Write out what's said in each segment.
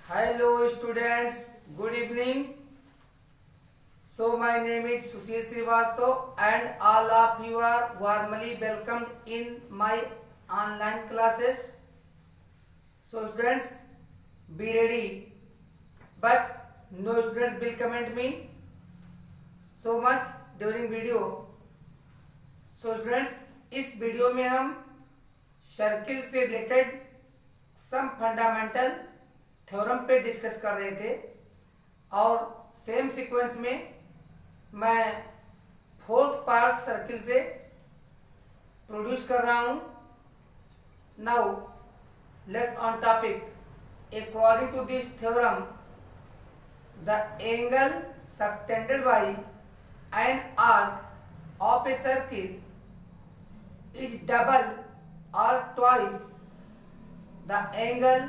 Hello students, good evening. So my name is Sushil Srivastav and all of you are warmly welcomed in my online classes. So students, be ready. But no students will comment me so much during video. So students, इस video में हम circle से related some fundamental theorem पे discuss कर रहे थे और same sequence में मैं फोर्थ पार्ट सर्किल से प्रोड्यूस कर रहा हूं. Now let's on topic. According to this theorem the angle subtended by an arc of a circle is double or twice the angle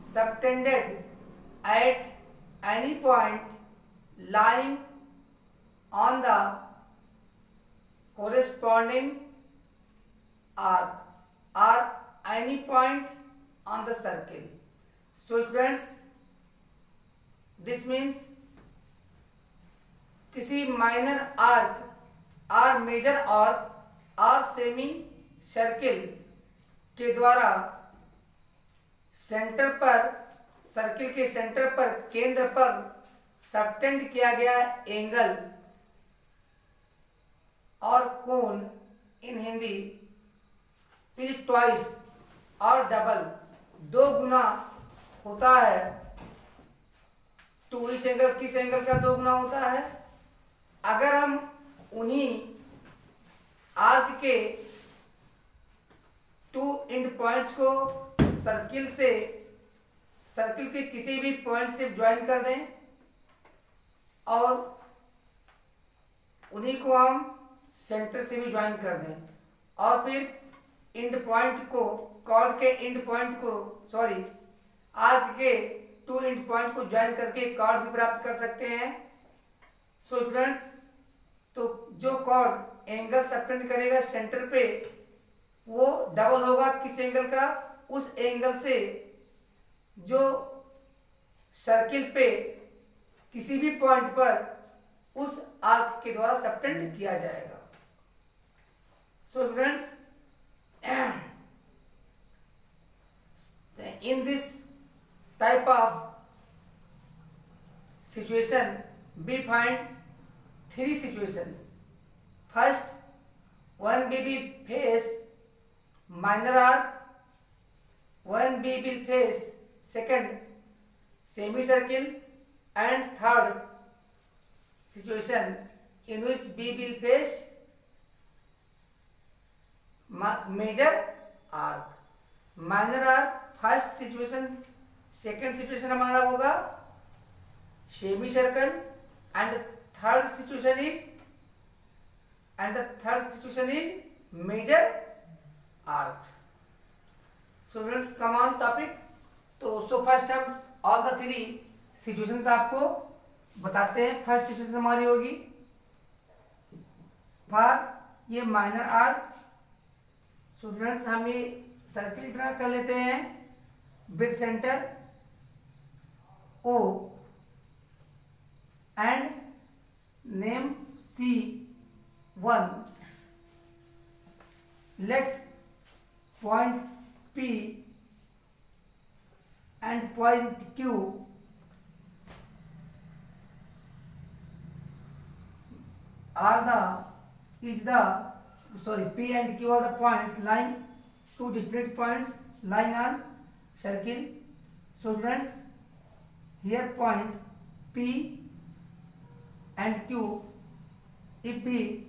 subtended at any point lying on the corresponding arc or any point on the circle. So students, this means किसी minor arc or major arc और semi circle के द्वारा centre पर, circle के centre पर, केंद्र पर subtend किया गया एंगल और कोण इन हिंदी इज ट्वाइस और डबल, दो गुना होता है. टू इच एंगल, किस एंगल का दो गुना होता है? अगर हम उन्हीं आर्क के टू एंड पॉइंट्स को सर्किल के किसी भी पॉइंट से ज्वाइन कर दें और उन्हीं को हम सेंटर से भी ज्वाइन कर दें और फिर एंड पॉइंट को, कॉर्ड के एंड पॉइंट को, सॉरी आर्क के टू एंड पॉइंट को ज्वाइन करके कॉर्ड भी प्राप्त कर सकते हैं. सो स्टूडेंट्स, तो जो कॉर्ड एंगल सबटेंड करेगा सेंटर पे वो डबल होगा किस एंगल का? उस एंगल से जो सर्किल पे किसी भी पॉइंट पर उस आर्क के द्वारा सबटेंड किया जाएगा. So students, in this type of situation we find three situations. First, one we will face minor arc, one we will face second semicircle, and third situation in which we will face major arc. Minor arc first situation, second situation हमारा होगा semi circle and third situation is major arcs. So friends, come on topic. तो first हम all the three situations आपको बताते हैं. First situation हमारी होगी for ये माइनर आर्क. सो फ्रेंड्स, हम ये सर्किल ड्रा कर लेते हैं with centre O and name C1. Let point P and point Q P and Q are the points lying, two distinct points lying on circle. So friends, here point P and Q, if we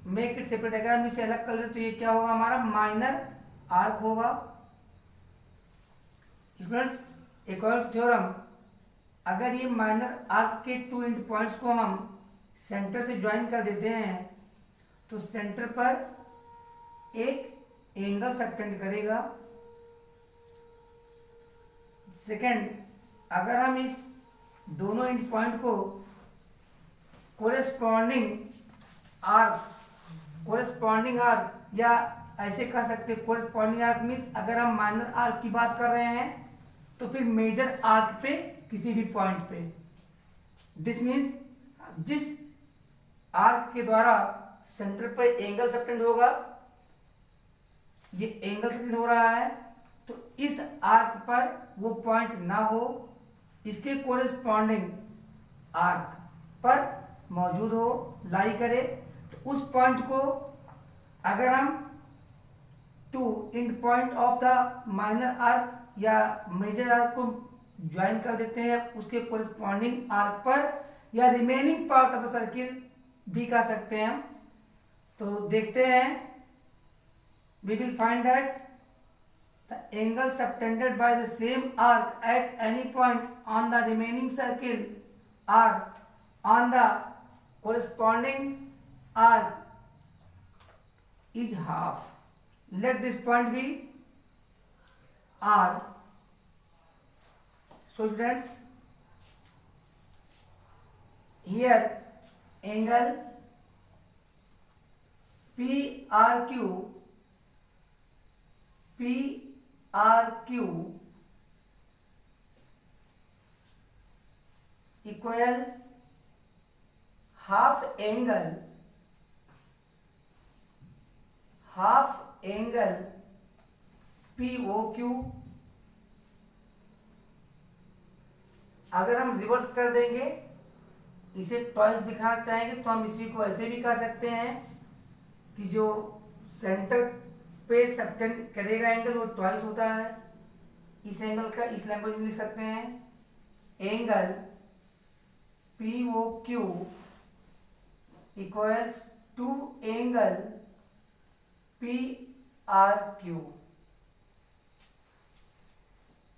make it separate, अगर हम इसे अलग कर दें तो ये क्या होगा? हमारा माइनर आर्क होगा. स्टूडेंट्स, अकॉर्डिंग टू थ्योरम अगर ये माइनर आर्क के टू एंड पॉइंट्स को हम सेंटर से ज्वाइन कर देते हैं तो सेंटर पर एक एंगल सबटेंड करेगा. सेकंड, अगर हम इस दोनों एंड पॉइंट को कोरेस्पॉन्डिंग आर्क या ऐसे कह सकते हैं कोरेस्पॉन्डिंग आर्क मीन्स अगर हम माइनर आर्क की बात कर रहे हैं तो फिर मेजर आर्क पे किसी भी पॉइंट पे, दिस मीन्स जिस आर्क के द्वारा सेंटर पे एंगल सबटेंड होगा, ये एंगल सबटेंड हो रहा है, तो इस आर्क पर वो पॉइंट ना हो, इसके कोरेस्पॉन्डिंग आर्क पर मौजूद हो, लाई करे, तो उस पॉइंट को अगर हम two end point of the minor arc या मेजर आर्क को ज्वाइन कर देते हैं उसके कोरेस्पॉन्डिंग आर्क पर, या remaining part of the circle भी कह सकते हैं हम। तो देखते हैं, we will find that the angle subtended by the same arc at any point on the remaining circle are on the corresponding arc is half. Let this point be R. So students, here angle PRQ equal half angle POQ। अगर हम reverse कर देंगे, इसे twice दिखाना चाहेंगे तो हम इसी को ऐसे भी कह सकते हैं कि जो सेंटर पे सबटेंड करेगा एंगल वो ट्वाइस होता है। इस एंगल का इस लैंग्वेज में लिख सकते हैं, angle POQ equals to angle PRQ।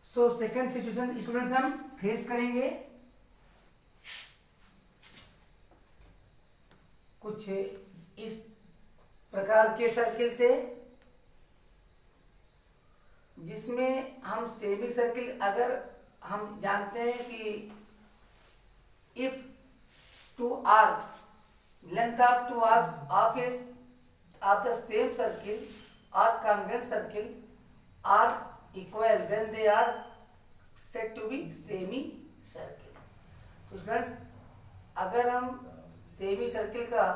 So second situation students हम फेस करेंगे। कुछ इस प्रकार के सर्किल से, जिसमें हम सेमी सर्किल, अगर हम जानते हैं कि if two arcs, length of two arcs of the same circle or congruent circle are equal, then they are said to be semi circle। तो स्टूडेंट्स, अगर हम सेमी सर्किल का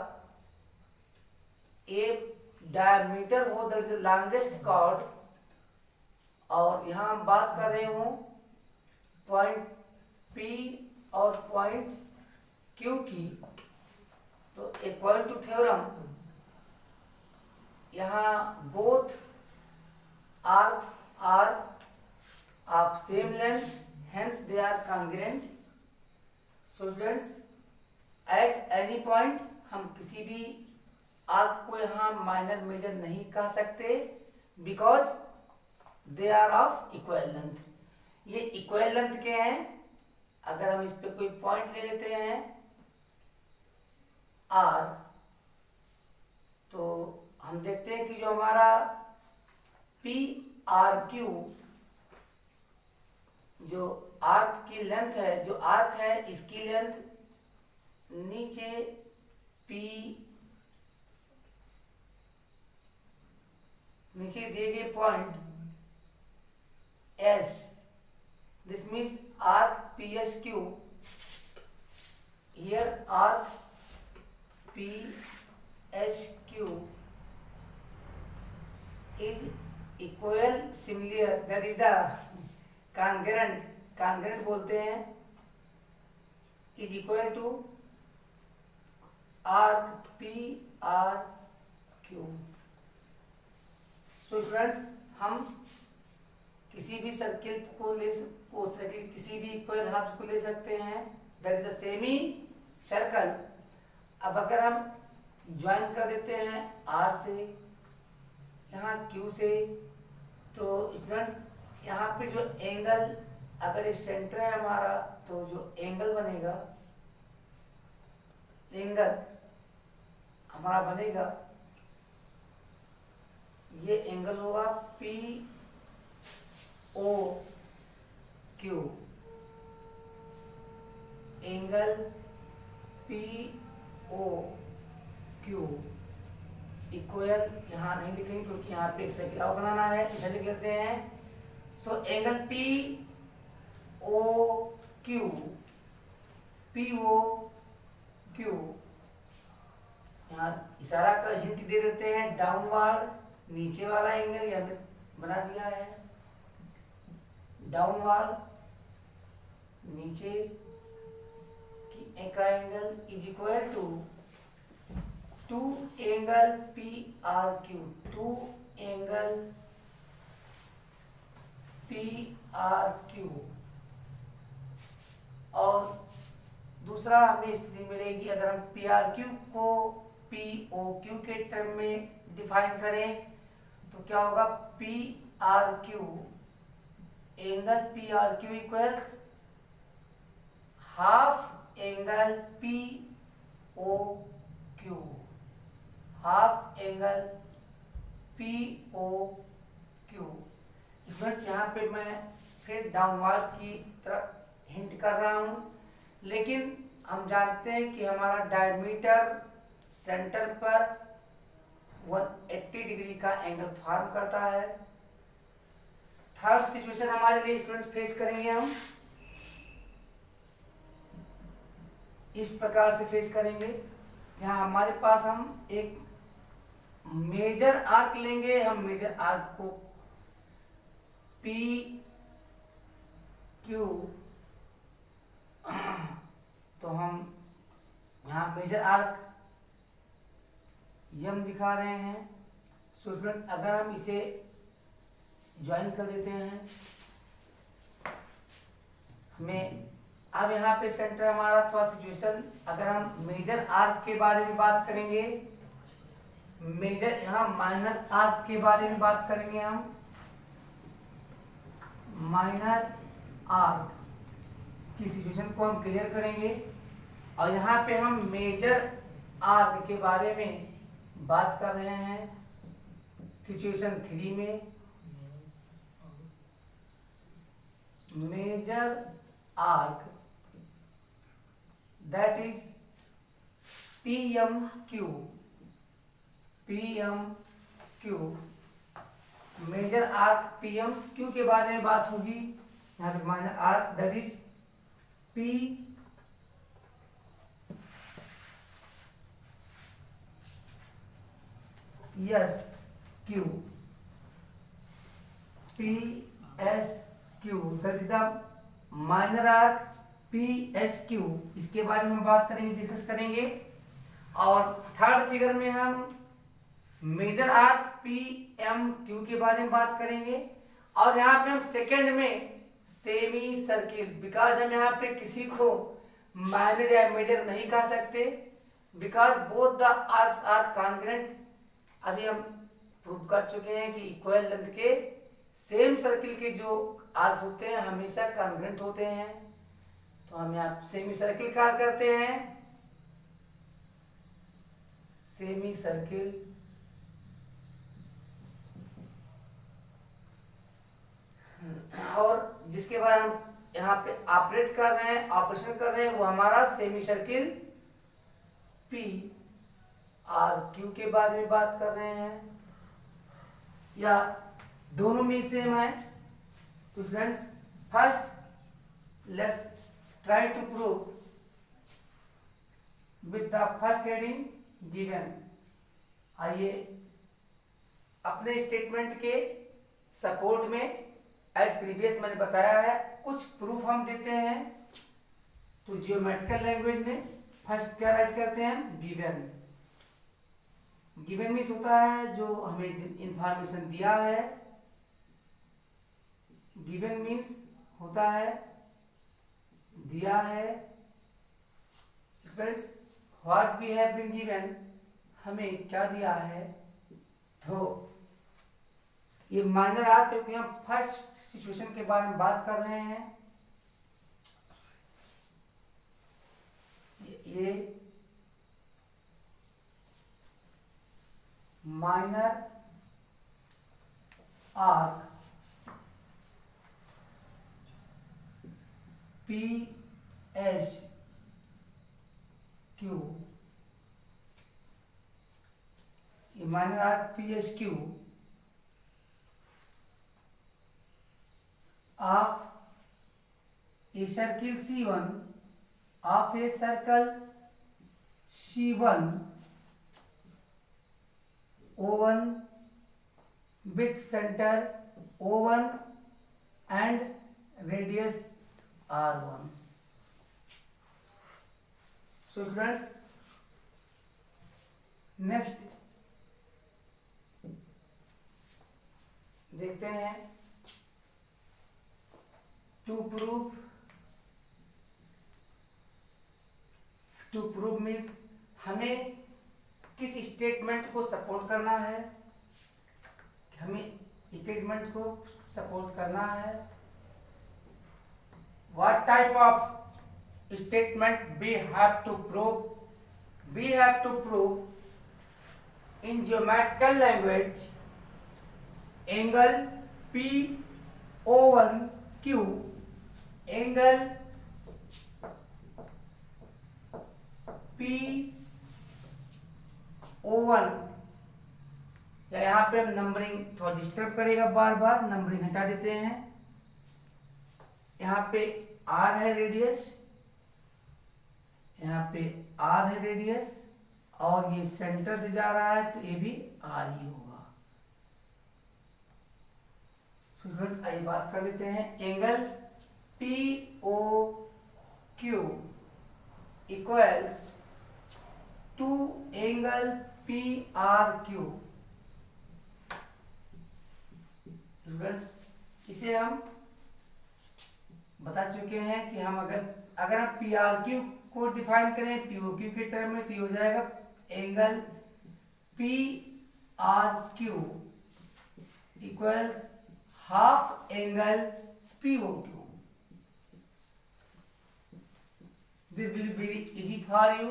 एक डायमीटर हो, दैट इज लॉन्गेस्ट कॉर्ड, और यहाँ हम बात कर रहे हूँ पॉइंट P और पॉइंट Q की, तो अकॉर्डिंग टू थ्योरम यहाँ both arcs are of same length, hence they are congruent. So students, at any point हम किसी भी आर्क को यहाँ माइनर मेजर नहीं कह सकते, because they are of equal length. ये इक्वल लेंथ के हैं। अगर हम इस पे कोई पॉइंट ले लेते हैं आर, तो हम देखते हैं कि जो हमारा PRQ, जो आर्क की लेंथ है, जो आर्क है इसकी लेंथ नीचे नीचे दिए गए point S, this means arc PSQ, here arc PSQ is equal similar, that is the congruent बोलते हैं, is equal to arc PRQ। so friends, हम किसी भी सर्किल को किसी भी इक्वल हाफ को ले सकते हैं, that is the semi circle. अब अगर हम ज्वाइन कर देते हैं R से, यहाँ Q से, तो स्टूडेंट्स यहाँ पे जो एंगल, अगर ये सेंटर है हमारा, तो जो एंगल बनेगा, एंगल हमारा बनेगा, ये एंगल होगा POQ, एंगल POQ इक्वल, यहाँ नहीं लिखेंगे क्योंकि यहाँ पे एक सर्किल और बनाना है, इधर लिख लेते हैं। So angle O Q, P O Q. यहाँ इशारा कर हिंट दे देते हैं, डाउनवर्ड, नीचे वाला एंगल यहाँ पे बना दिया है, डाउनवर्ड नीचे की का angle is equal to angle P R Q, to angle P R Q. और दूसरा हमें स्थिति मिलेगी अगर हम पी आर क्यू को पी ओ क्यू के टर्म में डिफाइन करें तो क्या होगा, P R Q, angle P R Q equals half angle P O Q, half angle P O Q. बस यहाँ पे मैं फिर डाउनवर्ड की तरफ हिंट कर रहा हूँ, लेकिन हम जानते हैं कि हमारा डायमीटर सेंटर पर 180 डिग्री का एंगल फॉर्म करता है। थर्ड सिचुएशन हमारे लिए स्टूडेंट्स फेस करेंगे, हम इस प्रकार से फेस करेंगे जहां हमारे पास हम एक मेजर आर्क लेंगे। हम मेजर आर्क को पी क्यू, तो हम यहाँ मेजर आर्क यम दिखा रहे हैं। सो स्टूडेंट्स अगर हम इसे ज्वाइन कर देते हैं, हमें अब यहाँ पे सेंटर हमारा थोड़ा सिचुएशन, अगर हम मेजर आर्क के बारे में बात करेंगे, मेजर यहाँ माइनर आर्क के बारे में बात करेंगे, हम माइनर आर्क की सिचुएशन को हम क्लियर करेंगे। और यहाँ पे हम मेजर आर्क के बारे में बात कर रहे हैं सिचुएशन 3 में। Major arc that is PMQ, PMQ, major arc PMQ के बारे में बात होगी। यहाँ पे minor arc that is PSQ, PSQ that is the minor arc PSQ। इसके बारे में हम बात करेंगे, डिस्कस करेंगे। और थर्ड फिगर में हम मेजर आर्क PMQ के बारे में बात करेंगे। और यहाँ पे हम सेकंड में सेमी सर्किल, बिकॉज हम यहाँ पे किसी को माइनर या मेजर नहीं कह सकते, because both the arcs are congruent. अभी हम प्रूव कर चुके हैं कि इक्वल लेंथ के सेम सर्किल के जो आर्क्स होते हैं हमेशा कॉन्ग्रुएंट होते हैं। तो हम यहाँ सेमी सर्किल का करते हैं, सेमी सर्किल और जिसके बारे में हम यहाँ पे ऑपरेट कर रहे हैं, ऑपरेशन कर रहे हैं, वो हमारा सेमी सर्किल PRQ के बारे में बात कर रहे हैं, या दोनों में सेम है। तो friends first let's try to prove with the first heading given. आइए अपने स्टेटमेंट के सपोर्ट में एज प्रीवियस मैंने बताया है कुछ प्रूफ हम देते हैं। तो जियोमेट्रिकल लैंग्वेज में फर्स्ट क्या राइट करते हैं, गिवन। गिवन मीन्स होता है जो हमें इंफॉर्मेशन दिया है। गिवन मीन्स होता है दिया है। Friends what we have been given, हमें क्या दिया है। तो ये माइनर आर्क, क्योंकि हम फर्स्ट सिचुएशन के बारे में बात कर रहे हैं, ये माइनर आर्क PSQ, ये minor arc PSQ of a circle C1 of a circle C1 O1 with center O1 and radius R1. So friends, next देखते हैं टू प्रूव मीन्स हमें किस स्टेटमेंट को सपोर्ट करना है, what type of statement we have to prove in geometrical language angle PO1Q, angle PO1, या यहाँ पे हम नंबरिंग थोड़ा डिस्टर्ब करेगा, बार बार नंबरिंग हटा देते हैं। यहाँ पे R है रेडियस, और ये सेंटर से जा रहा है तो ये भी R ही होगा। स्टूडेंट्स आइए बात कर लेते हैं। Angle POQ equals to angle PRQ। Students इसे हम बता चुके हैं कि हम अगर हम PRQ को डिफाइन करें POQ के टर्म में तो ये हो जाएगा angle PRQ equals half angle POQ। This will be very easy for you.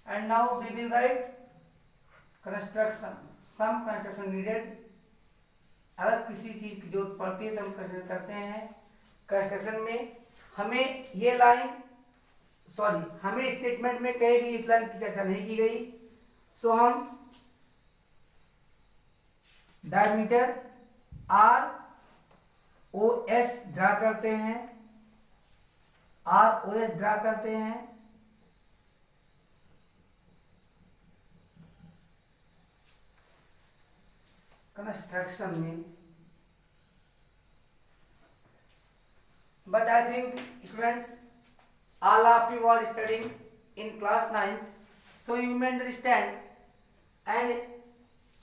And now we will write construction. Some construction needed. अगर किसी चीज की जरूरत पड़ती है तो हम कंस्ट्रक्शन करते हैं। कंस्ट्रक्शन में हमें स्टेटमेंट में कहीं भी इस लाइन की चर्चा नहीं की गई, सो हम डायमीटर ROS ड्रा करते हैं, कंस्ट्रक्शन में। But I think students, all of you are studying in class 9th, so you may understand. And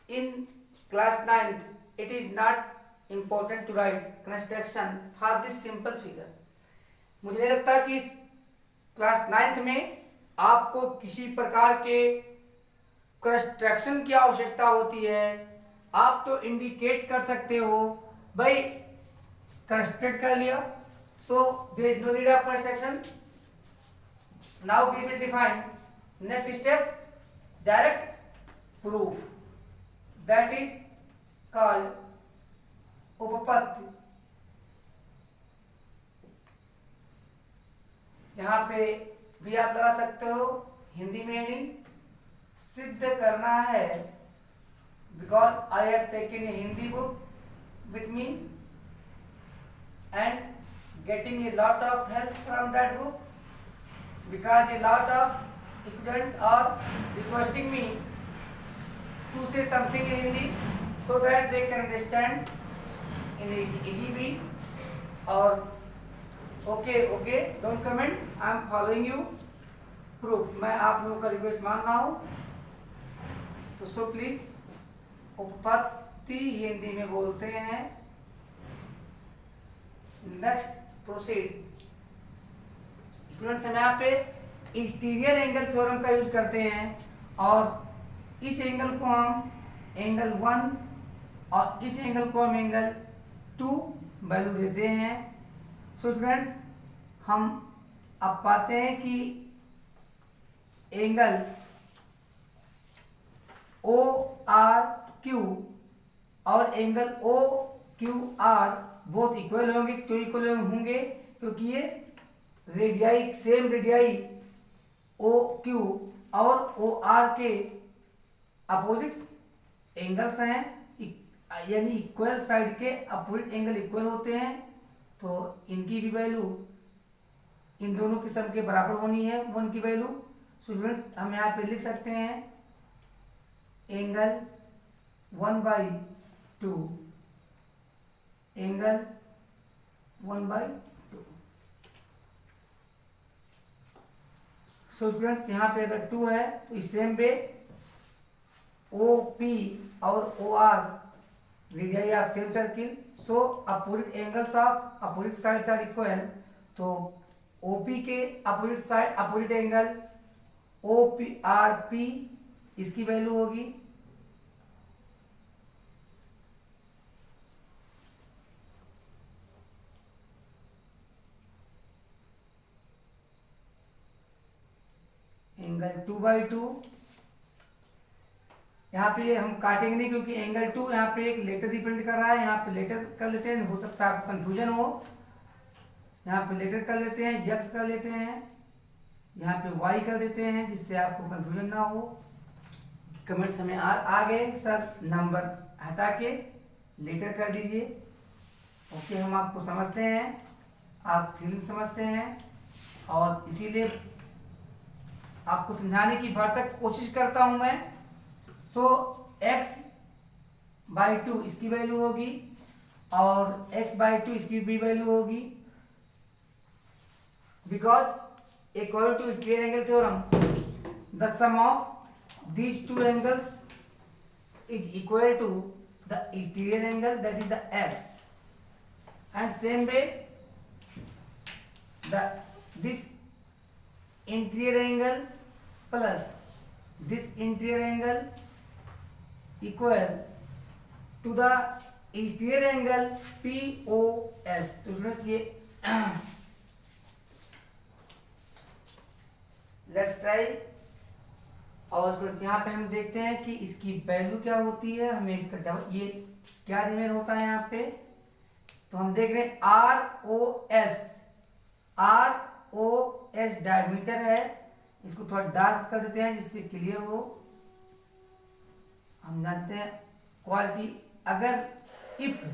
in class 9th, it is not important to write construction for this simple figure. मुझे नहीं लगता कि इस class 9th में आपको किसी प्रकार के कंस्ट्रक्शन की आवश्यकता होती है। आप तो इंडिकेट कर सकते हो, भाई कंस्ट्रक्ट कर लिया, so there is no need of construction. Now we will define next step, direct proof, that is called उपपत्ति। यहाँ पे भी आप लगा सकते हो, हिंदी में हेडिंग सिद्ध करना है, because I have taken a Hindi book with me and getting a lot of help from that book, because a lot of students are requesting me to say something in Hindi so that they can understand in easy way. Or okay, don't comment, I am following you. Proof, मैं आप लोगों का request मान रहा हूँ, तो so please उपपत्ति Hindi में बोलते हैं। Next proceed. स्टूडेंट्स हम यहाँ पे इंटीरियर एंगल थ्योरम का यूज करते हैं, और इस एंगल को हम एंगल 1 और इस एंगल को हम एंगल 2 वैल्यू देते हैं। सो स्टूडेंट्स हम अब पाते हैं कि एंगल ORQ और एंगल OQR बहुत इक्वल होंगे। क्यों इक्वल होंगे? क्योंकि ये रेडियाई, सेम रेडियाई OQ और OR के अपोजिट एंगल्स हैं, यानी इक्वल साइड के अपोजिट एंगल इक्वल होते हैं, तो इनकी भी वैल्यू इन दोनों की सम के बराबर होनी है 1 की वैल्यू। सो स्टूडेंट्स हम यहाँ पे लिख सकते हैं एंगल 1/2 एंगल 1/2। सो स्टूडेंट्स यहाँ पे अगर 2 है तो इस सेम वे OP और OR radius of same circle, so opposite angles of opposite sides are equal. तो OP के opposite side opposite angle OPRP इसकी वैल्यू होगी एंगल 2/2। यहाँ पे हम काटेंगे नहीं क्योंकि एंगल 2 यहाँ पे एक लेटर रिप्रेजेंट कर रहा है, यहाँ पे लेटर कर लेते हैं, हो सकता है आपको कंफ्यूजन हो। यहाँ पे लेटर कर लेते हैं, यक्स कर लेते हैं, यहाँ पे वाई कर देते हैं जिससे आपको कंफ्यूजन ना हो। कमेंट्स हमें आ गए सर नंबर हटा के लेटर कर दीजिए। ओके, हम आपको समझते हैं, आप फीलिंग समझते हैं और इसीलिए आपको समझाने की भरसक कोशिश करता हूं मैं। सो x/2 इसकी वैल्यू होगी और x/2 इसकी भी वैल्यू होगी, because according to clear angle theorem the sum of these two angles is equal to the exterior angle, that is the x, and same way this interior angle plus this interior angle equal to the exterior angle POS। तो students ये let's try. और students यहाँ पे हम देखते हैं कि इसकी वैल्यू क्या होती है, हमें इसका ये क्या रिमेन होता है यहाँ पे। तो हम देख रहे हैं ROS डायमीटर है, इसको थोड़ा डार्क कर देते हैं जिससे क्लियर हो। हम जानते हैं क्वालिटी, अगर if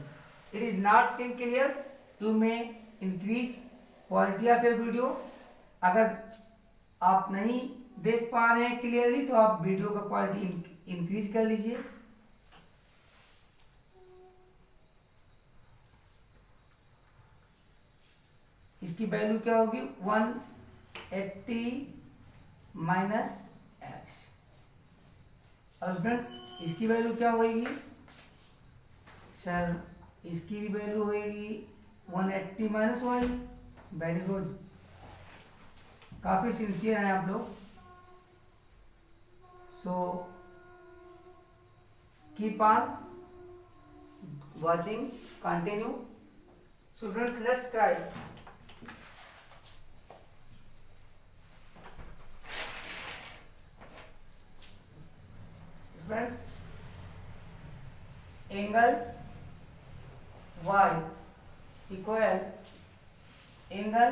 it is not seen clear you may increase quality of your video. अगर आप नहीं देख पा रहे हैं क्लियरली तो आप वीडियो का क्वालिटी इंक्रीज कर लीजिए। इसकी वैल्यू क्या होगी 180 माइनस एक्स। और स्टूडेंट्स इसकी वैल्यू क्या होगी सर, इसकी भी वैल्यू होगी 180 माइनस वाई। वेरी गुड, काफी सिंसियर हैं आप लोग। So keep on watching, continue. Students let's try. Friends angle y equal angle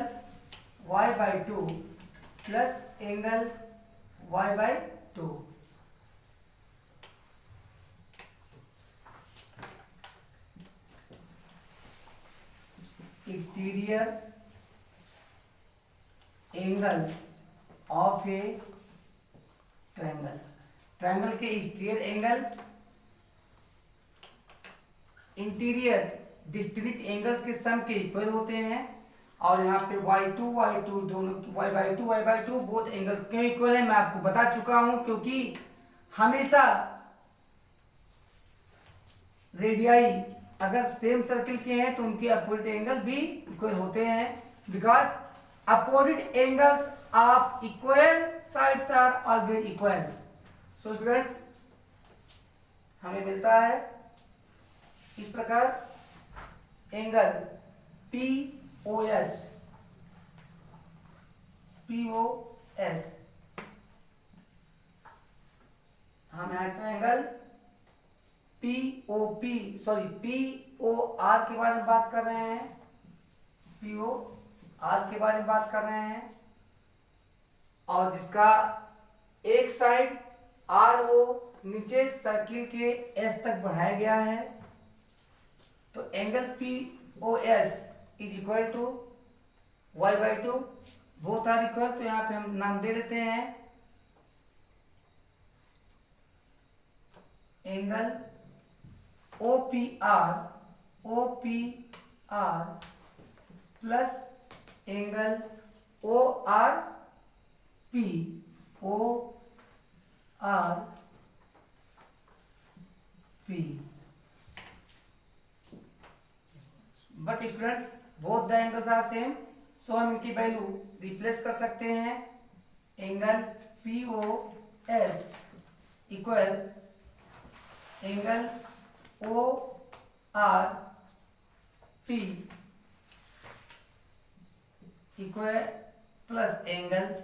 y/2 plus angle y/2। Exterior angle of a triangle, triangle के exterior angle interior distinct angles के sum के equal होते हैं। और यहाँ पे y2 दोनों y/2 both angles क्यों इक्वल है मैं आपको बता चुका हूं, क्योंकि हमेशा रेडियाई अगर सेम सर्किल के हैं तो उनके अपोजिट एंगल भी इक्वल होते हैं, because opposite angles of equal sides are always equal. So students हमें मिलता है इस प्रकार एंगल POS हम यहाँ ट्रायंगल POR के बारे में बात कर रहे हैं, POR के बारे में बात कर रहे हैं, और जिसका एक साइड RO नीचे सर्किल के S तक बढ़ाया गया है। तो angle POS is equal to y/2 both are equal, तो यहाँ पे हम नाम दे देते हैं angle OPR plus angle ORP but students both the angles are same, so हम इनकी वैल्यू रिप्लेस कर सकते हैं। Angle POS equal angle ORP equal plus angle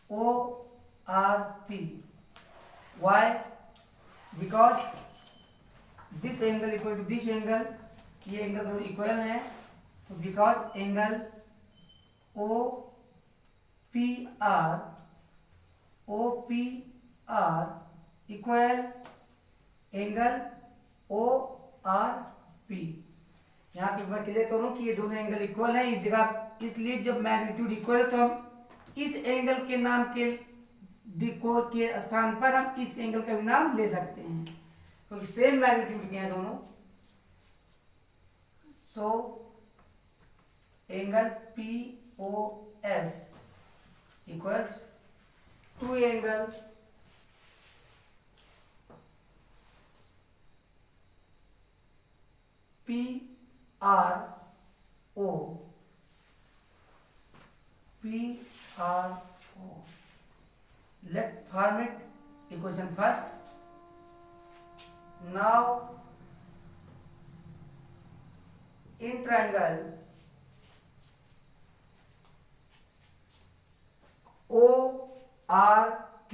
ORP। Why? Because this angle equal to this angle, ये angle दोनों equal हैं, तो because angle OPR equal angle ORP। यहाँ पे मैं क्लियर करूं कि ये दोनों एंगल इक्वल हैं इस जगह, इसलिए जब मैग्नीट्यूड इक्वल है तो हम इस एंगल के नाम के स्थान पर हम इस एंगल का भी नाम ले सकते हैं, क्योंकि सेम मैग्नीट्यूड के हैं दोनों। So angle POS equals to angle PRO। Let's format equation first. Now in triangle ORQ,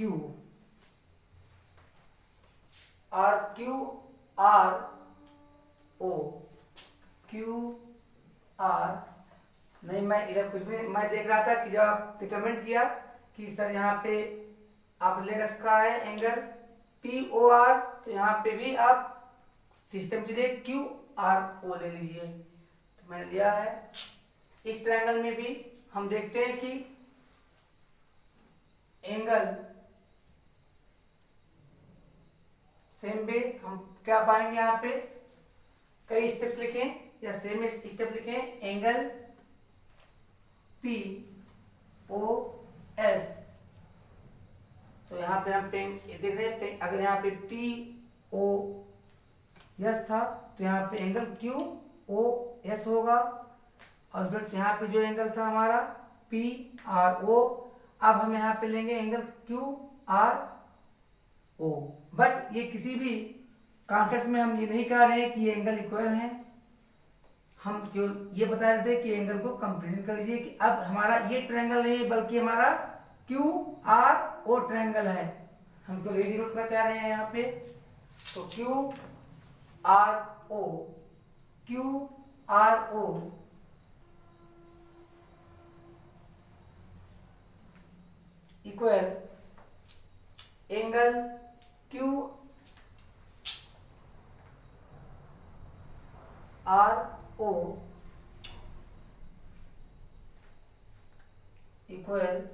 QR नहीं, मैं इधर कुछ भी मैं देख रहा था कि जब आपने कमेंट किया कि सर यहाँ पे आप ले रखा है एंगल POR, तो यहाँ पे भी आप सिस्टम चलिए QRO ले लीजिए, तो मैंने लिया है। इस ट्रायंगल में भी हम देखते हैं कि एंगल सेम वे हम क्या पाएंगे, यहाँ पे कई स्टेप्स लिखें या सेम स्टेप लिखें। एंगल POS, तो यहाँ पे हम देख रहे हैं, अगर यहाँ पे POS था तो यहाँ पे एंगल QOS होगा, और फिर यहाँ पे जो एंगल था हमारा PRO, अब हम यहाँ पे लेंगे एंगल QRO। बट ये किसी भी कॉन्सेप्ट में हम ये नहीं कह रहे हैं कि ये एंगल इक्वल हैं, हम केवल ये बता रहे थे कि एंगल को कंपेरिजन कर लीजिए कि अब हमारा ये ट्रायंगल नहीं है बल्कि हमारा QRO ट्रायंगल है, हम तो रेडी नोट करना चाह रहे हैं यहाँ पे। तो QRO equal angle QRO equal,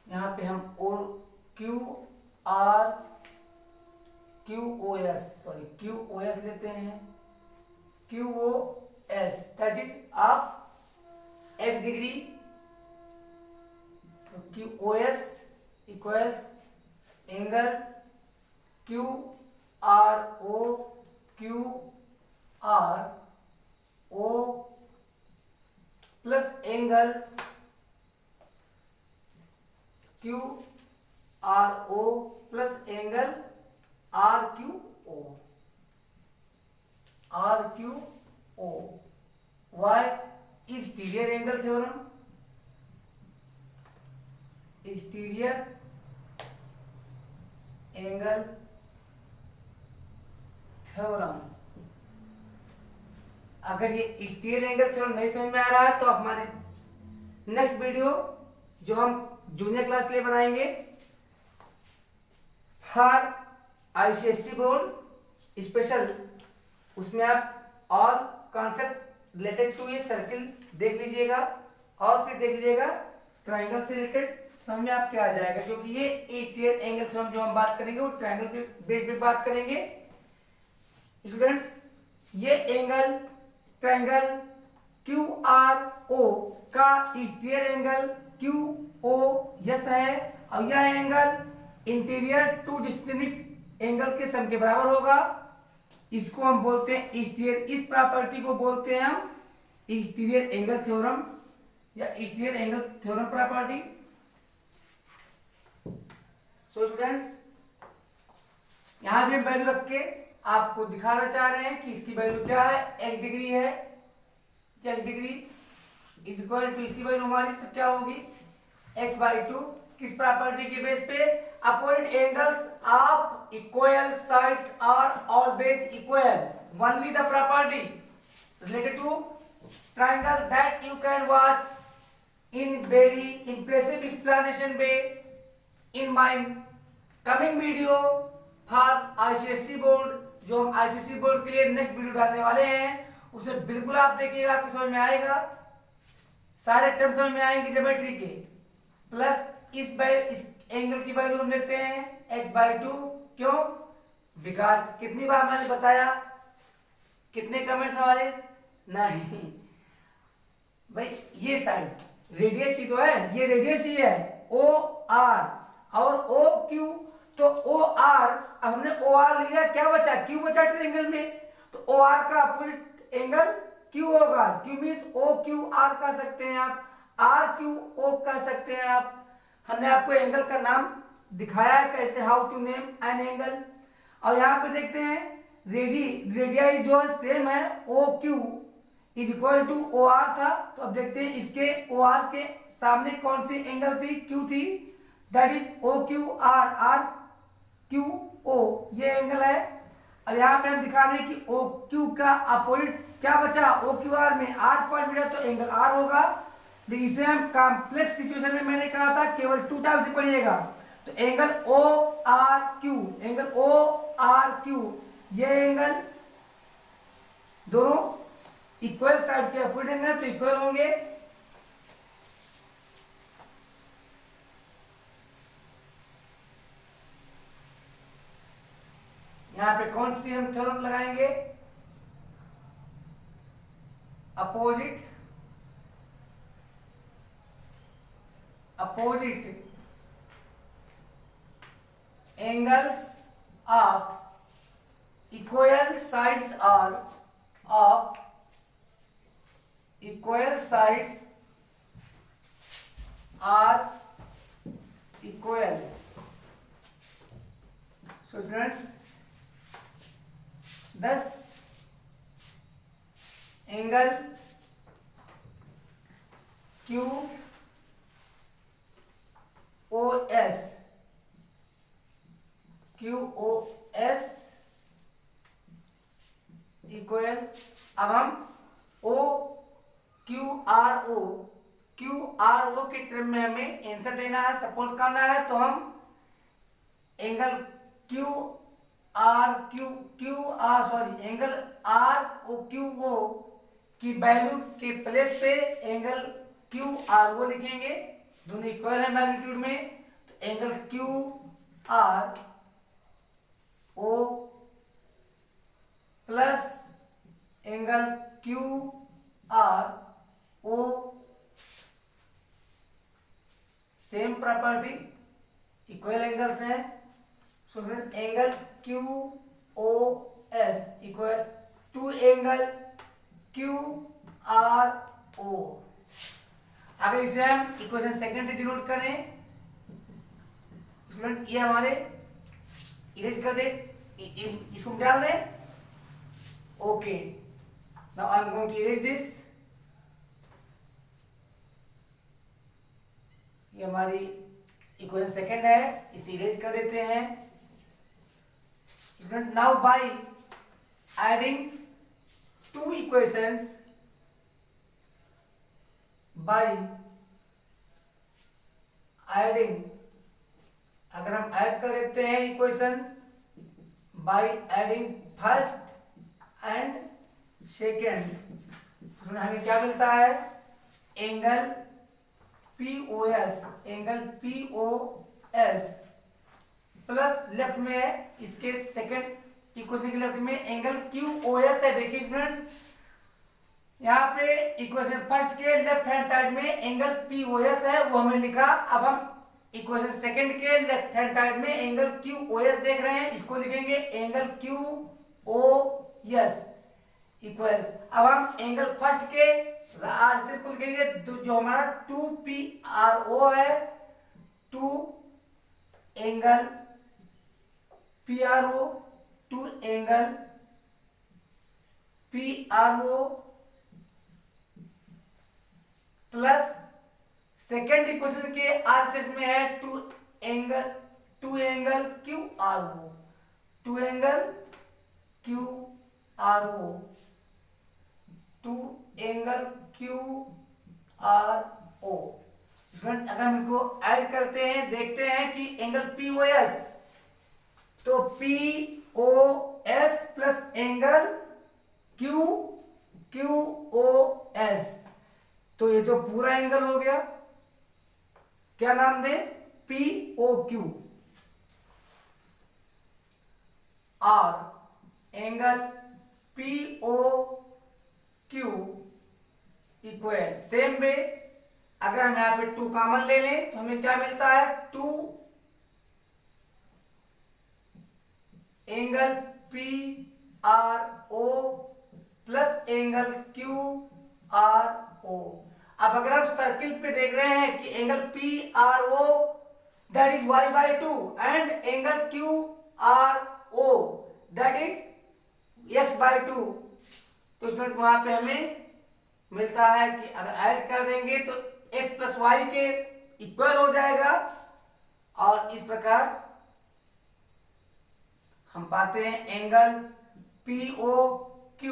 यहाँ पे हम QOS लेते हैं। QOS that is of x degree, तो QOS equals angle QRO plus angle QRO plus angle RQO। By exterior angle theorem, exterior angle theorem. अगर ये एक्सटीरियर एंगल थ्योरम नहीं समझ में आ रहा है तो हमारे नेक्स्ट वीडियो जो हम जूनियर क्लास के लिए बनाएंगे फॉर ICSE बोर्ड स्पेशल, उसमें आप ऑल कॉन्सेप्ट रिलेटेड टू ये सर्किल देख लीजिएगा और फिर देख लीजिएगा ट्राइंगल से रिलेटेड समझ में आपके आ जाएगा, क्योंकि ये एचटीएल एंगल से जो हम बात करेंगे वो ट्राइंगल पे बेस पे बात करेंगे। स्टूडेंट्स ये angle triangle Q R O का exterior angle Q O S है और यह angle interior two distinct angle के सम के बराबर होगा। इसको हम बोलते हैं एक्सटीरियर, इस प्रॉपर्टी को बोलते हैं हम एक्सटीरियर एंगल थ्योरम या exterior angle theorem property. So students यहां भी हम वैल्यू रख के आपको दिखाना चाह रहे हैं कि इसकी वैल्यू क्या है, x डिग्री है, x degree is equal to इसकी वैल्यू हमारी तो क्या होगी x/2। किस प्रॉपर्टी के बेस पे, opposite angles of equal sides are always equal, only the property related to triangle that you can watch in very impressive explanation way in my coming video for ICSE board. जो हम ICSE board के लिए next video डालने वाले हैं उसमें बिल्कुल आप देखिएगा, आपको समझ में आएगा, सारे टर्म समझ में आएंगे ज्योमेट्री के। प्लस इस एंगल की वैल्यू हम लेते हैं x/2। क्यों? बिकॉज कितनी बार मैंने बताया, कितने कमेंट्स हमारे, नहीं भाई ये साइड रेडियस ही तो है, ये रेडियस ही है ओ आर और ओ क्यू, तो ओ आर, अब हमने ओ आर लिया, क्या बचा, क्यू बचा ट्रायंगल में, तो ओ आर का अपोजिट एंगल क्यू होगा। Q means O Q R कह सकते हैं आप, आर क्यू ओ कह सकते हैं आप। हमने आपको एंगल का नाम दिखाया है कैसे, how to name an angle. और यहाँ पे देखते हैं रेडियाई जो है सेम है, O Q is equal to O R था, तो अब देखते हैं इसके ओ आर के सामने कौन सी एंगल थी, क्यू थी, that is O Q R, R Q O, ये एंगल है। अब यहाँ पे हम दिखा रहे हैं कि ओ क्यू का अपोजिट क्या बचा, ओ क्यू आर में आर पॉइंट मिला तो एंगल आर होगा। लेकिन इसे हम कॉम्प्लेक्स सिचुएशन में मैंने कहा था केवल 2 टाइप से पढ़िएगा, तो angle O R Q, angle O R Q, ये एंगल दोनों इक्वल साइड के अपोजिट एंगल तो इक्वल होंगे। यहां पे कौन सी हम थ्योरम लगाएंगे, opposite angles of equal sides are of equal sides are equal. So students thus angle Q O S equal, अब हम ओ क्यू आर ओ के टर्म में हमें आंसर देना है, सपोर्ट करना है, तो हम angle Q angle R O Q O की वैल्यू के प्लेस पे एंगल क्यू आर ओ लिखेंगे, दोनों इक्वल है मैग्नीट्यूड में, तो angle Q R O plus angle Q R O, same property, equal angles हैं। So angle Q O S equal to angle Q R O. अगर इसे हम इक्वेशन सेकंड से डिनोट करें, ये हमारे इरेज कर दे, इसको डाल दें, okay, now I am going to erase this. ये हमारी इक्वेशन सेकंड है, इसे इरेज कर देते हैं। Now by adding two equations, अगर हम ऐड कर देते हैं equation by adding first and second, उसमें हमें क्या मिलता है, angle POS, angle POS plus left में है इसके सेकंड इक्वेशन के लेफ्ट में एंगल QOS है। देखिए फ्रेंड्स, यहाँ पे इक्वेशन फर्स्ट के लेफ्ट हैंड साइड में एंगल POS है, वो हमें लिखा। अब हम इक्वेशन सेकंड के लेफ्ट हैंड साइड में एंगल QOS देख रहे हैं, इसको लिखेंगे एंगल QOS इक्वल। अब हम एंगल फर्स्ट के RHS को लिखेंगे जो हमारा 2PRO है, 2 angle PRO, 2 angle PRO plus second equation के आरएचएस में है 2 angle QRO, 2 angle QRO, 2 angle QRO। Friends, अगर हम इनको ऐड करते हैं, देखते हैं कि एंगल POS, तो POS प्लस एंगल QOS, तो ये जो पूरा एंगल हो गया, क्या नाम दे, POQ। और angle POQ equal same way, अगर हम यहां पे 2 कॉमन ले लें तो हमें क्या मिलता है, 2 angle PRO plus angle QRO। अब अगर आप सर्किल पे देख रहे हैं कि angle PRO that is y/2 and angle QRO that is x/2, तो स्टूडेंट वहां पे हमें मिलता है कि अगर ऐड कर देंगे तो x प्लस वाई के इक्वल हो जाएगा। और इस प्रकार हम पाते हैं angle POQ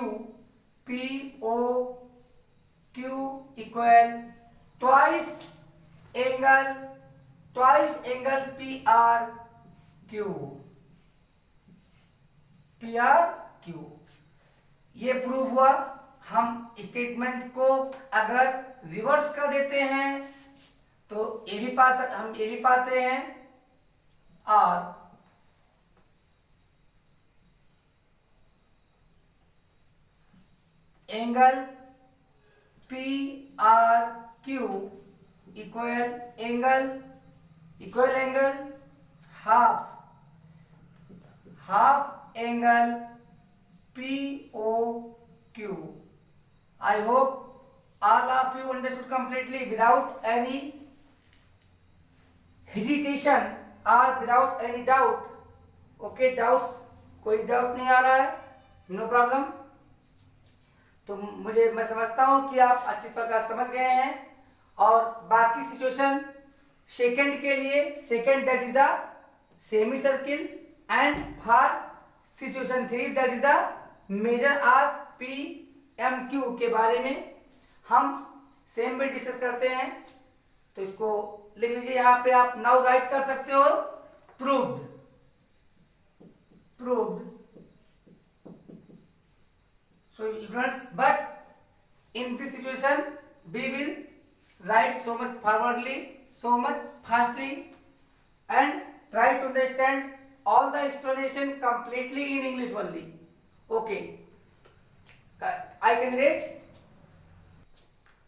equal twice angle PRQ। ये प्रूव हुआ। हम स्टेटमेंट को अगर रिवर्स कर देते हैं तो हम ये भी पाते हैं, और angle PRQ equal angle half angle POQ। I hope all of you understood completely without any hesitation or without any doubt. Okay, doubts, कोई डाउट नहीं आ रहा है, नो प्रॉब्लम। तो मैं समझता हूं कि आप अच्छी प्रकार समझ गए हैं। और बाकी सिचुएशन सेकंड के लिए, second that is the semicircle, and for situation 3 that is the major arc PMQ के बारे में हम सेम में डिस्कस करते हैं। तो इसको लिख लीजिए, यहां पे आप नाउ राइट कर सकते हो, proved. So ignorance, but in this situation we will write so much forwardly, so much fastly, and try to understand all the explanation completely in English only. Okay, I can erase.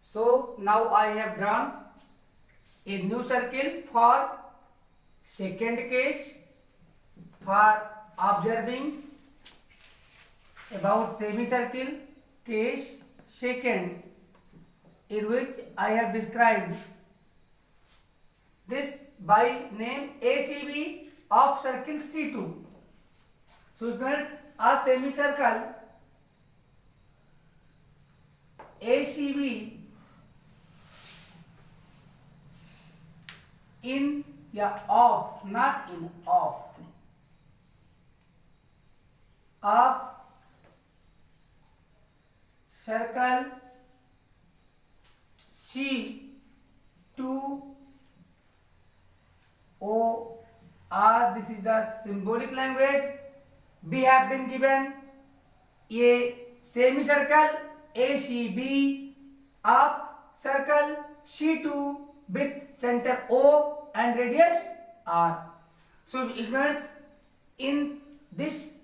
So now I have drawn a new circle for second case, for observing about semicircle case second, in which I have described this by name ACB of circle C2. So friends, a semicircle ACB in of, not in, of circle C2OR, this is the symbolic language we have been given। ये semi circle ACB of circle C2 with center O and radius R. So students, in this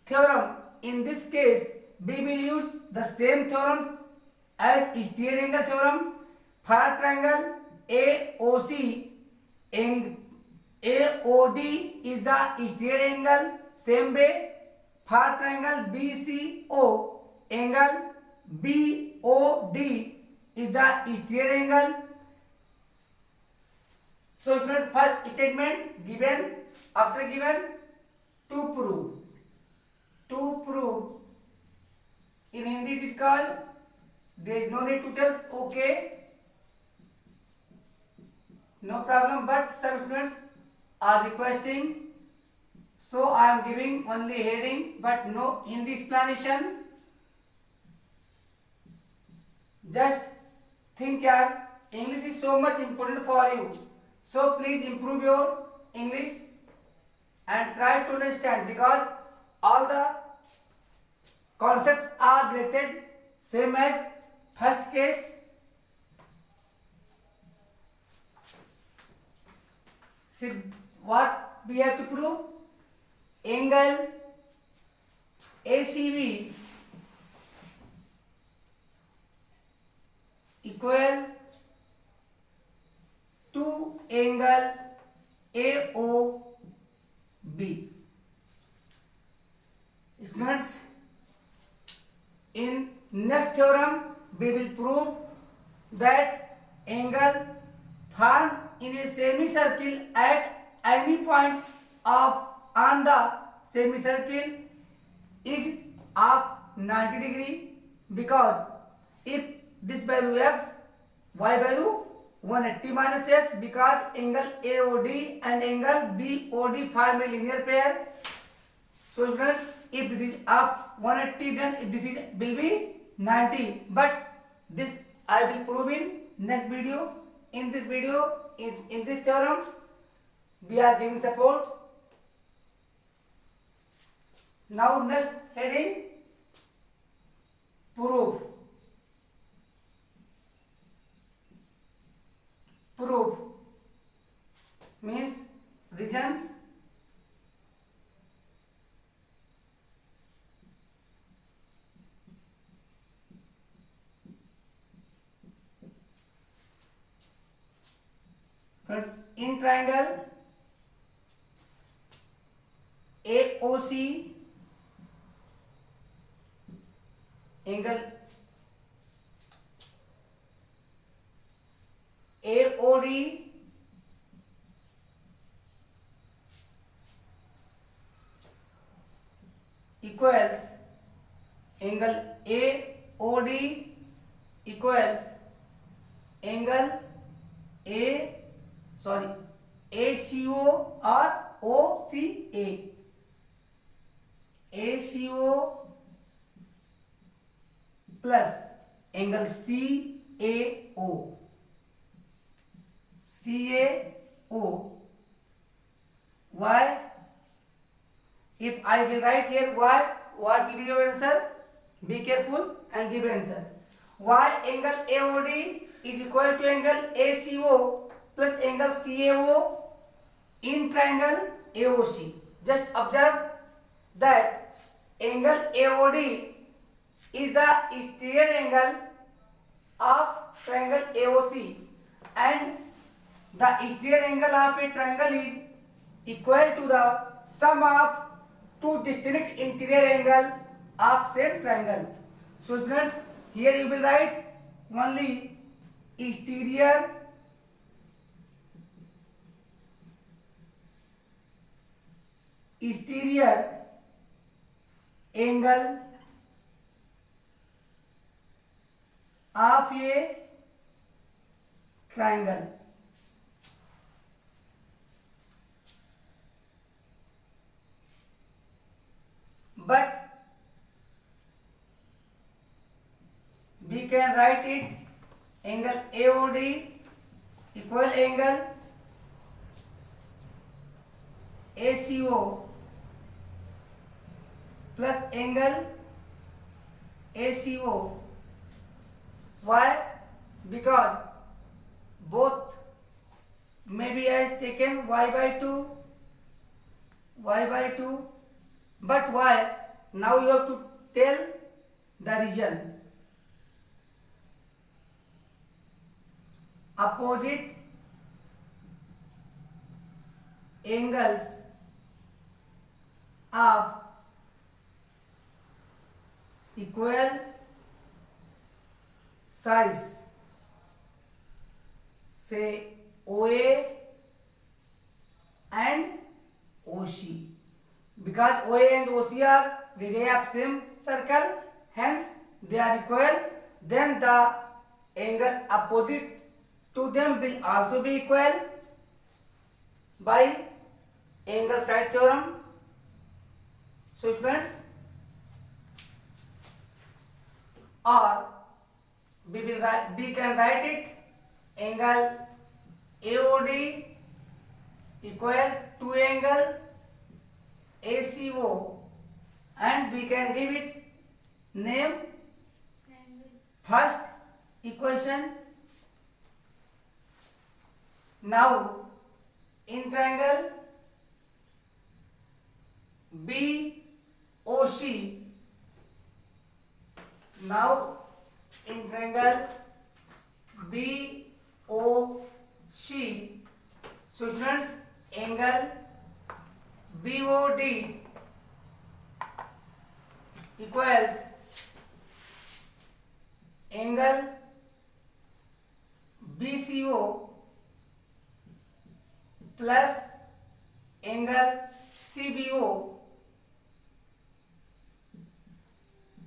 theorem, in this case, we will use the same theorem as exterior angle theorem for triangle AOC. AOD is the exterior angle. Same way for triangle BCO, angle BOD is the exterior angle. So students, first statement given, after given, to prove in Hindi it is called, there is no need to tell okay, no problem, but some students are requesting, so I am giving only heading but no Hindi explanation. Just think yaar, English is so much important for you, so please improve your English and try to understand, because all the concepts are related, same as first case. See what we have to prove? Angle ACB equal to angle AOB. Students, in next theorem we will prove that angle formed in a semicircle at any point of on the semicircle is of 90 degree, because if this value x, y value 180 minus x, because angle AOD and angle BOD form a linear pair. So students, if this is up 180, then this is will be 90, but this I will prove in next video. In this video, in this theorem, we are giving support. Now next heading, proof. Proof means reasons. In triangle AOC, angle AOD equals angle AOD equals angle ACO or OCA. ACO plus angle CAO. CAO. Why? If I will write here why, what will be your answer? Be careful and give answer. Why angle AOD is equal to angle ACO plus angle CAO in triangle AOC. Just observe that angle AOD is the exterior angle of triangle AOC, and the exterior angle of a triangle is equal to the sum of two distinct interior angle of same triangle. So students, here you will write only exterior angle of a triangle. But we can write it angle AOD equal angle ACO plus angle ACO. Why? Because both may be as taken y by 2, but why? Now you have to tell the region. Opposite angles of equal size, say OA and OC, because OA and OC are radii of same circle, hence they are equal, then the angle opposite to them will also be equal by angle side theorem. So students, or we can write it angle AOD equals to angle ACO, and we can give it name first equation. Now in triangle BOC, now in triangle BOC, so students, angle BOD equals angle BCO plus angle CBO,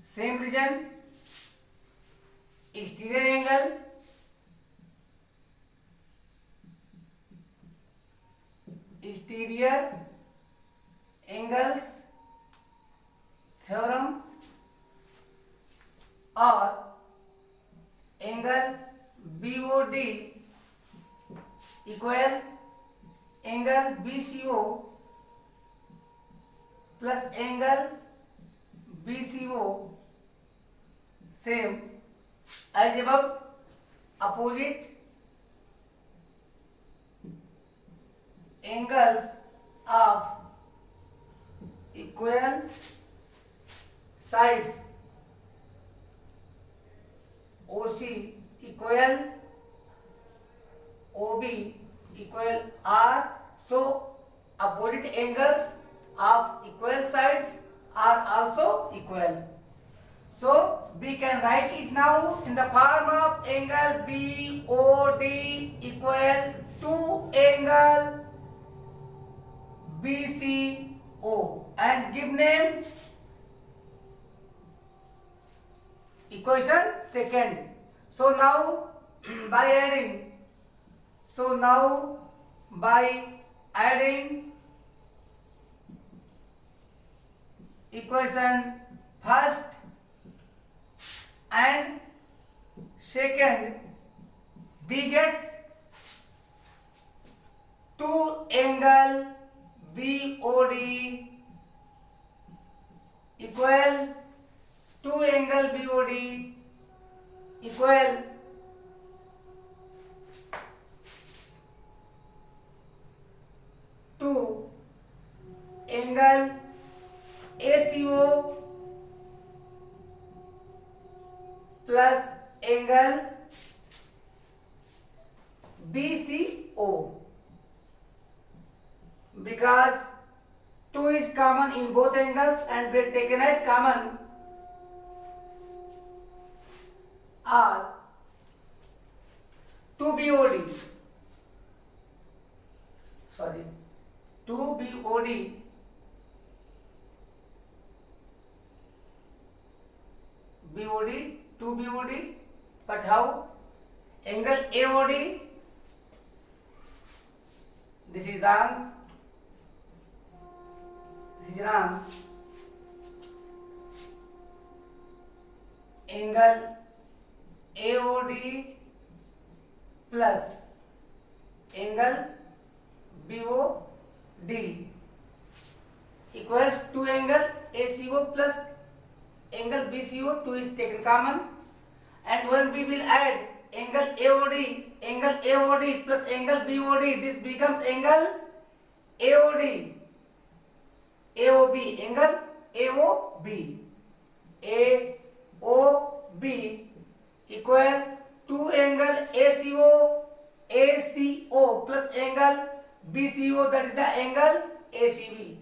same region, exterior angle, exterior angles theorem, or angle BOD equal angle BCO plus angle BCO, same as above. Opposite angles of equal size, OC equal OB equal R. So opposite angles of equal sides are also equal. So we can write it now in the form of angle BOD equal to angle BCO, and give name equation second. So now by adding equation first and second, we get 2 angle BOD equal 2 angle BOD equal 2 angle ACO plus angle BCO, because 2 is common in both angles and we taken as common are 2 BOD but how? Angle AOD, this is wrong, angle AOD plus angle BOD equals 2 angle ACO plus angle BCO, 2 is taken common, and when we will add angle AOD plus angle BOD, this becomes angle AOD, AOB, angle AOB, AOB equal to angle ACO plus angle BCO, that is the angle ACB,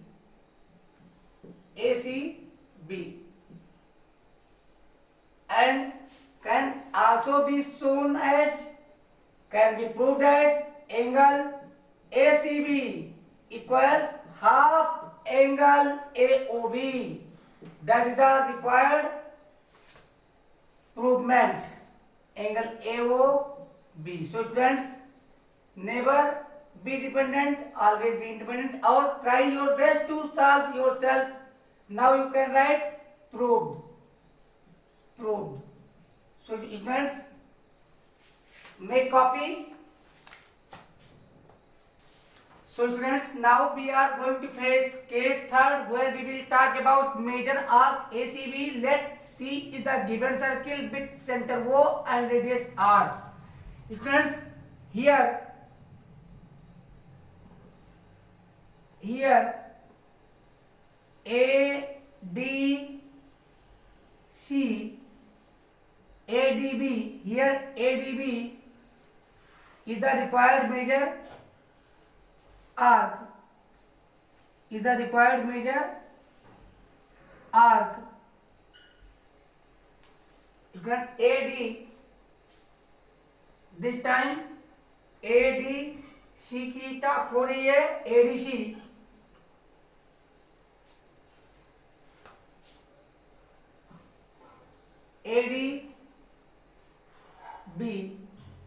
and can also be shown as, can be proved as angle ACB equals half angle AOB. That is the required provement, angle AOB. So students, never be dependent, always be independent, or try your best to solve yourself. Now you can write proved. So students, make copy. So students, now we are going to face case third, where we will talk about major arc ACB. Let C is the given circle with center O and radius R. Students, here ADB, here ADB is the required major arc, because AD, this time ADC की top हो रही है, ADC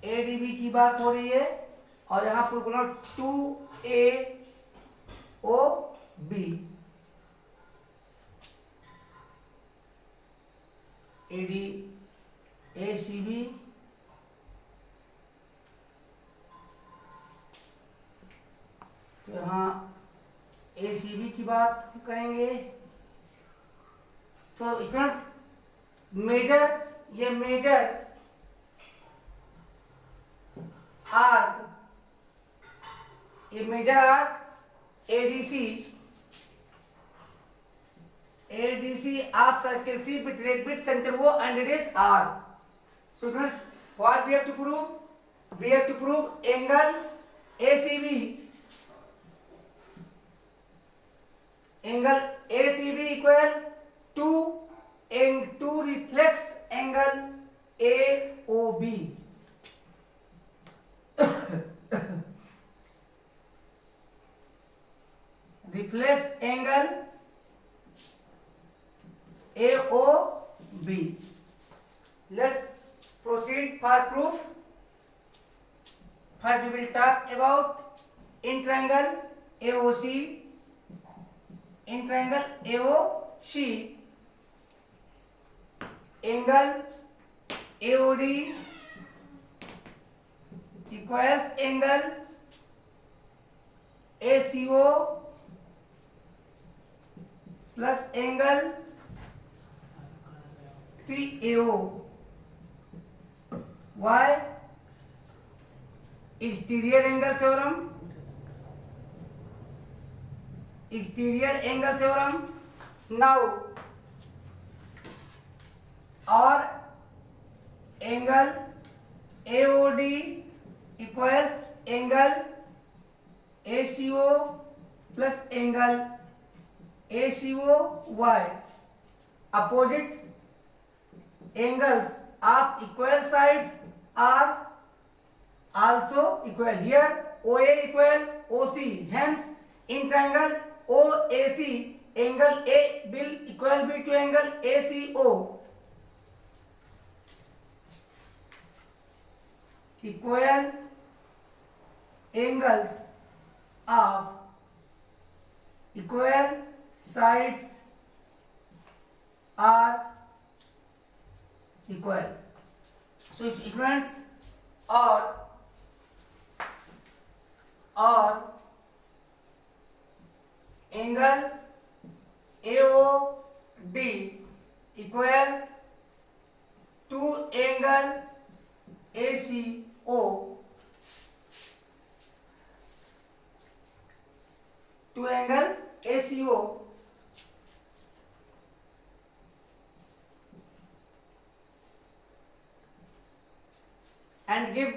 ADB की बात हो रही है, और यहाँ पर बोला 2AOB, ACB तो यहाँ ACB की बात करेंगे। तो स्टूडेंट्स, ये major arc ADC of circle C with center O and radius R. So students, what we have to prove? We have to prove angle ACB. Angle ACB equal to reflex angle AOB. Reflex angle AOB. Let's proceed for proof. First we will talk about in triangle AOC. In triangle AOC, angle AOD equals angle ACO plus angle CAO. Why? Exterior angle theorem. Now, or angle AOD equals angle ACO plus angle ACOY. Opposite angles of equal sides are also equal. Here OA equal OC. Hence, in triangle OAC, angle A will equal to angle ACO. Equal angles of equal sides are equal. So it means or angle AOD equal to angle ACO, to angle ACO and give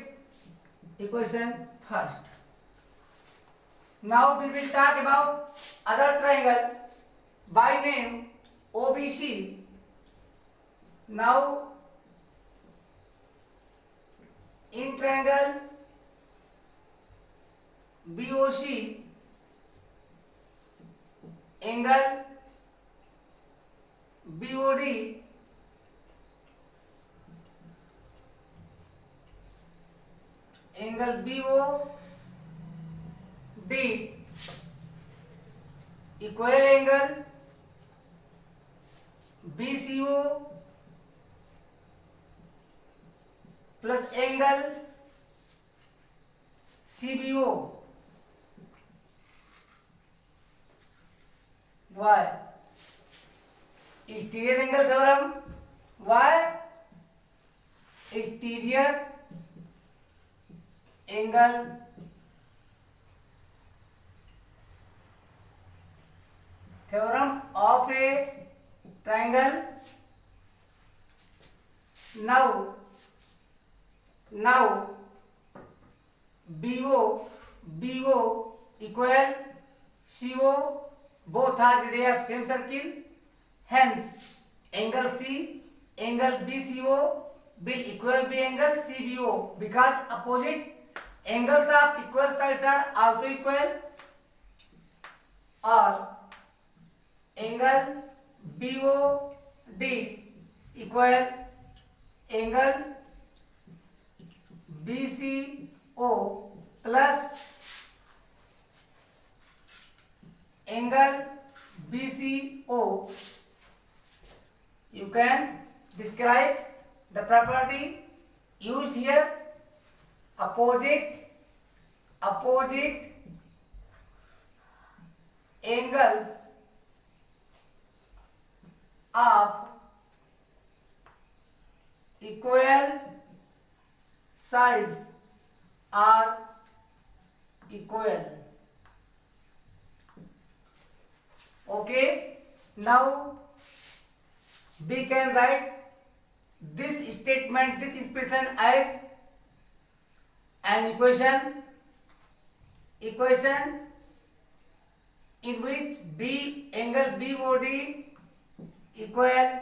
equation first. Now we will talk about other triangle by name OBC. Now in triangle BOC, angle BOD, angle BOD equal angle BCO plus angle CBO. Why? Exterior angle theorem. Why? Exterior angle theorem of a triangle. Now BO equal CO, both are radius of same circle. Hence angle C, angle BCO will equal be angle CBO, because opposite angles of equal sides are also equal. Or angle BOD equal angle BCO plus angle BCO. You can describe the property used here. Opposite angles of equal sides are equal. Okay, now we can write this statement, this expression as an equation in which B angle BOD equal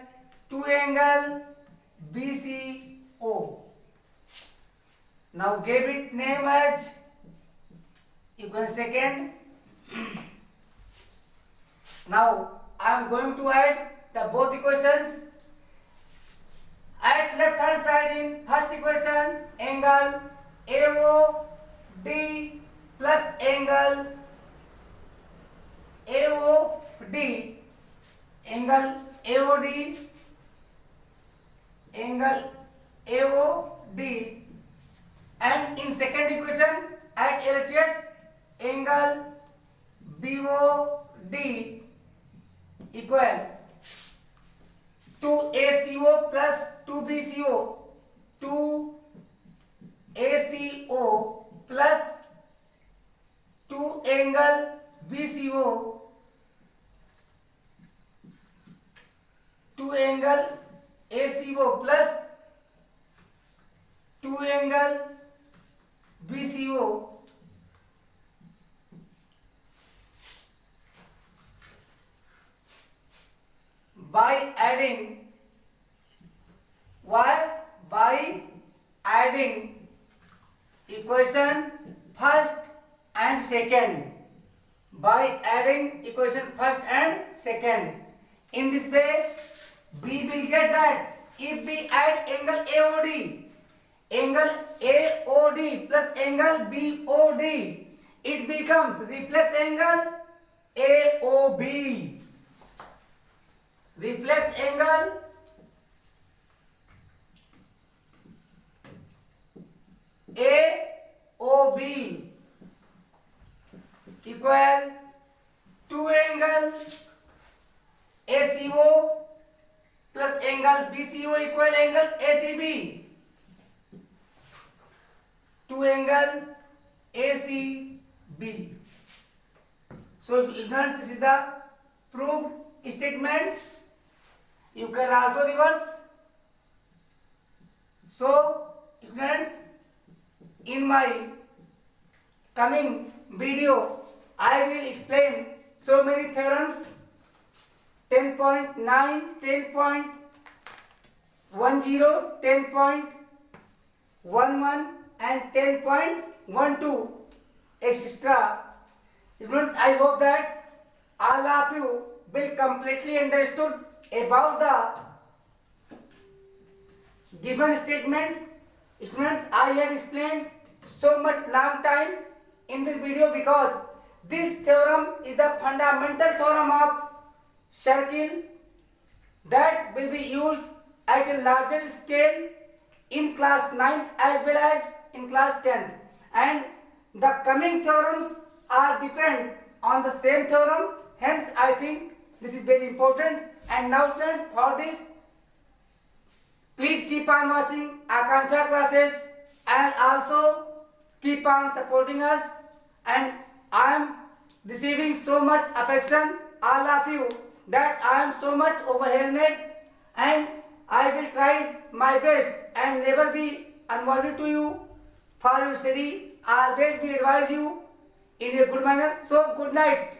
to angle BCO. Now give it name as equation second. Now I am going to add the both equations. At left hand side in first equation, angle AOD plus angle AOD, angle AOD, and in second equation at LHS, angle BOD equal to ACO plus 2BCO, 2ACO plus 2 angle BCO, 2 angle ACO plus 2 angle BCO. By adding equation first and second. By adding equation first and second. In this way, we will get that if we add angle AOD plus angle BOD, it becomes reflex angle AOB. Reflex angle AOB equal to angle ACO plus angle ACB. So students, this is the proved statement. You can also reverse. So students, in my coming video I will explain so many theorems: 10.9, 10.10, 10.11 and 10.12, etc. Students, I hope that all of you will completely understood about the given statement. Students, I have explained so much long time in this video because this theorem is the fundamental theorem of circle that will be used at a larger scale in class 9th as well as in class 10th, and the coming theorems are different on the same theorem. Hence I think this is very important. And now friends, for this please keep on watching Akanksha classes and also keep on supporting us, and I am receiving so much affection all of you that I am so much overwhelmed, and I will try my best and never be unworthy to you for your study. Always we advise you in a good manner. So good night.